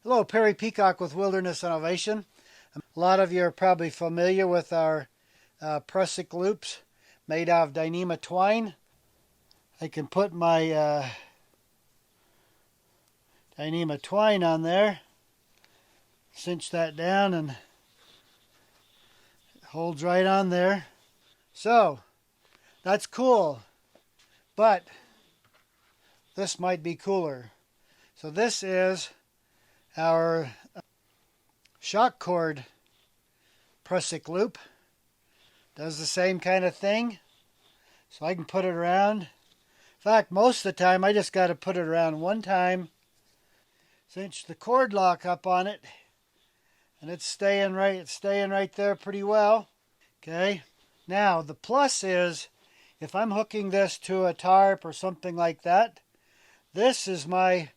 Hello, Perry Peacock with Wilderness Innovation. A lot of you are probably familiar with our Prusic loops made out of Dyneema twine. I can put my Dyneema twine on there, cinch that down, and it holds right on there. So, that's cool, but this might be cooler. So this is our Shock Cord Prussic Loop. Does the same kind of thing. So I can put it around. In fact, most of the time I just got to put it around one time, cinch the cord lock up on it, and it's staying right there pretty well. Okay. Now the plus is, if I'm hooking this to a tarp or something like that, this is my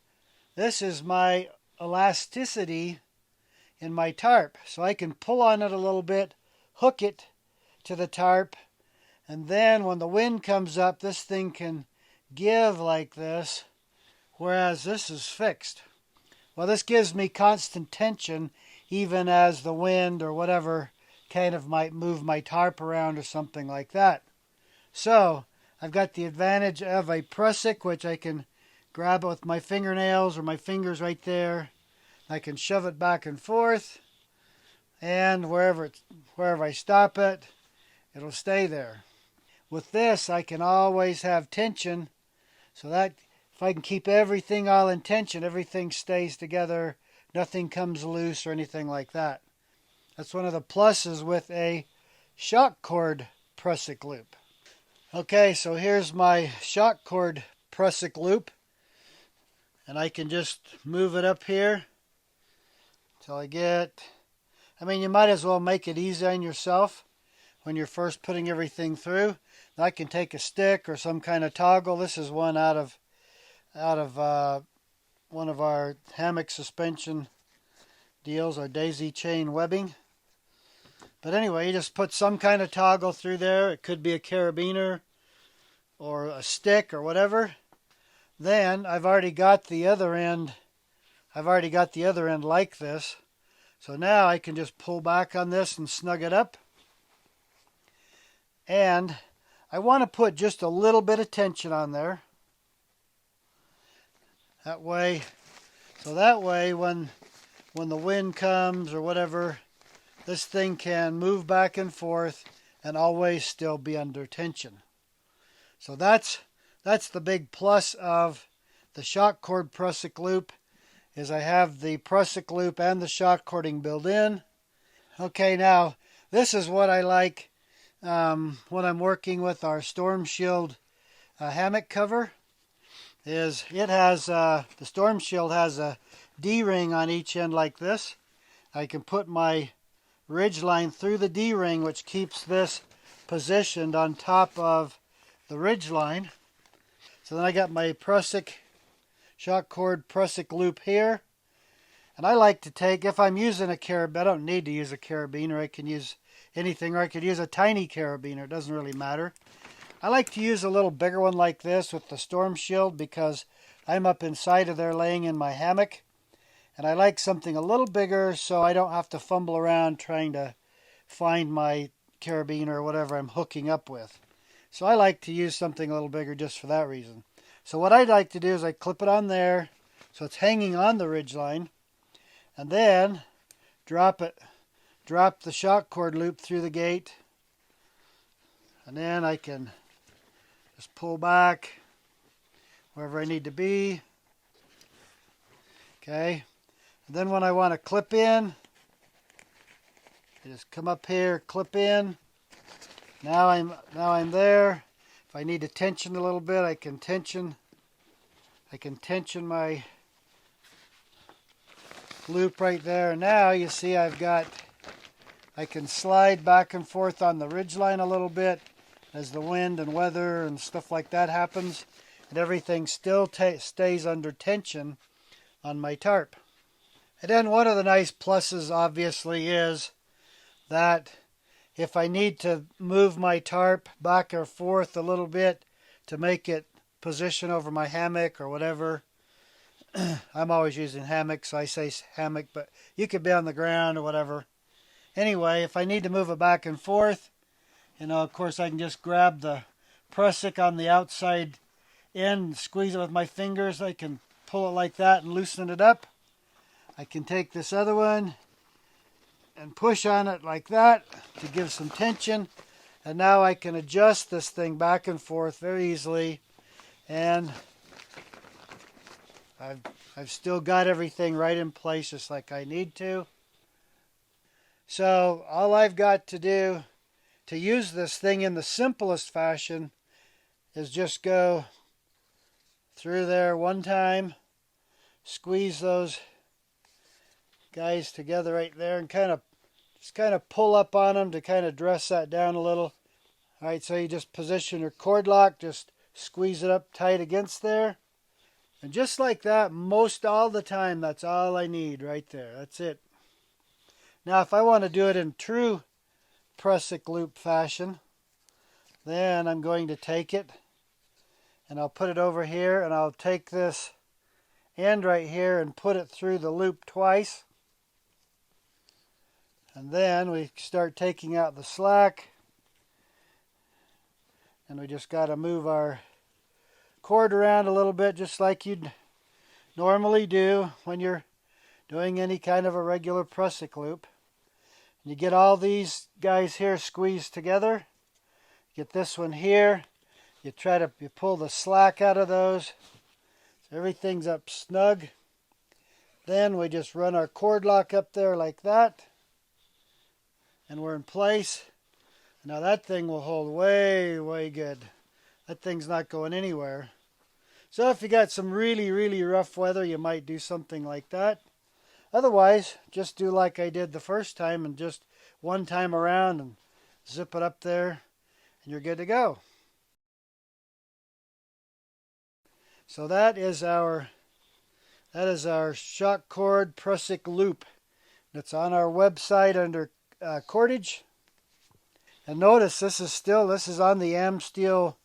elasticity in my tarp. So I can pull on it a little bit, hook it to the tarp, and then when the wind comes up, this thing can give like this, whereas this is fixed. Well, this gives me constant tension even as the wind or whatever kind of might move my tarp around or something like that. So I've got the advantage of a prusik, which I can grab it with my fingernails or my fingers right there. I can shove it back and forth, and wherever I stop it, it'll stay there. With this, I can always have tension, so that if I can keep everything all in tension, everything stays together, nothing comes loose or anything like that. That's one of the pluses with a Shock Cord Prussic Loop. Okay, so here's my Shock Cord Prussic Loop. And I can just move it up here till I get... you might as well make it easy on yourself when you're first putting everything through. And I can take a stick or some kind of toggle. This is one out of one of our hammock suspension deals, our daisy chain webbing. But anyway, you just put some kind of toggle through there. It could be a carabiner or a stick or whatever. Then I've already got the other end. Like this. So now I can just pull back on this and snug it up. And I want to put just a little bit of tension on there. That way when the wind comes or whatever, this thing can move back and forth and always still be under tension. So that's the big plus of the Shock Cord Prussic Loop, is I have the Prussic Loop and the shock cording built in. Okay, now this is what I like when I'm working with our Storm Shield hammock cover. Is it has the Storm Shield has a D-ring on each end like this. I can put my ridge line through the D-ring, which keeps this positioned on top of the ridge line. So then I got my Shock Cord Prussic Loop here. And I like to take, if I'm using a carabiner, I don't need to use a carabiner. I can use anything, or I could use a tiny carabiner. It doesn't really matter. I like to use a little bigger one like this with the Storm Shield because I'm up inside of there laying in my hammock. And I like something a little bigger so I don't have to fumble around trying to find my carabiner or whatever I'm hooking up with. So I like to use something a little bigger just for that reason. So what I'd like to do is I clip it on there so it's hanging on the ridge line, and then drop the shock cord loop through the gate, and then I can just pull back wherever I need to be. Okay, and then when I want to clip in, I just come up here, clip in. Now I'm there. If I need to tension a little bit, I can tension my loop right there. Now you see I can slide back and forth on the ridge line a little bit as the wind and weather and stuff like that happens, and everything still stays under tension on my tarp. And then one of the nice pluses obviously is that if I need to move my tarp back or forth a little bit to make it position over my hammock or whatever, I'm always using hammock, so I say hammock, but you could be on the ground or whatever. Anyway, if I need to move it back and forth, of course I can just grab the prusik on the outside end, squeeze it with my fingers. I can pull it like that and loosen it up. I can take this other one and push on it like that to give some tension. And now I can adjust this thing back and forth very easily. And I've still got everything right in place just like I need to. So all I've got to do to use this thing in the simplest fashion is just go through there one time, squeeze those guys together right there, and just kind of pull up on them to kind of dress that down a little. All right, so you just position your cord lock, just squeeze it up tight against there. And just like that, most all the time, that's all I need right there. That's it. Now, if I want to do it in true Prusic loop fashion, then I'm going to take it and I'll put it over here, and I'll take this end right here and put it through the loop twice. And then we start taking out the slack, and we just got to move our cord around a little bit, just like you'd normally do when you're doing any kind of a regular Prusic loop. And you get all these guys here squeezed together. Get this one here. You pull the slack out of those, so everything's up snug. Then we just run our cord lock up there like that, and we're in place. Now that thing will hold way, way good. That thing's not going anywhere. So if you got some really, really rough weather, you might do something like that. Otherwise, just do like I did the first time, and just one time around and zip it up there, and you're good to go. So that is our Shock Cord Prussic Loop. It's on our website under cordage. And notice this is on the Amsteel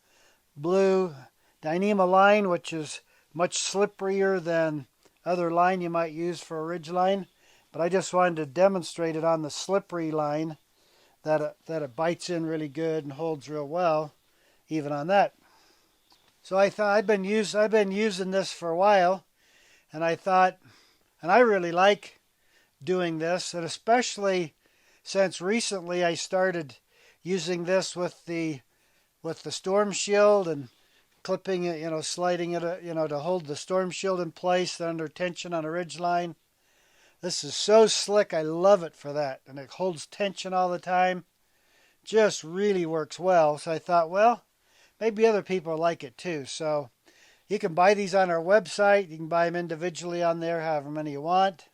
blue Dyneema line, which is much slipperier than other line you might use for a ridge line. But I just wanted to demonstrate it on the slippery line, that it bites in really good and holds real well, even on that. So I thought I've been using this for a while, and I really like doing this, and especially since recently I started using this with the storm shield and clipping it, sliding it, to hold the storm shield in place under tension on a ridge line. This is so slick. I love it for that, and it holds tension all the time. Just really works well. So I thought, well, maybe other people like it too. So you can buy these on our website. You can buy them individually on there, however many you want.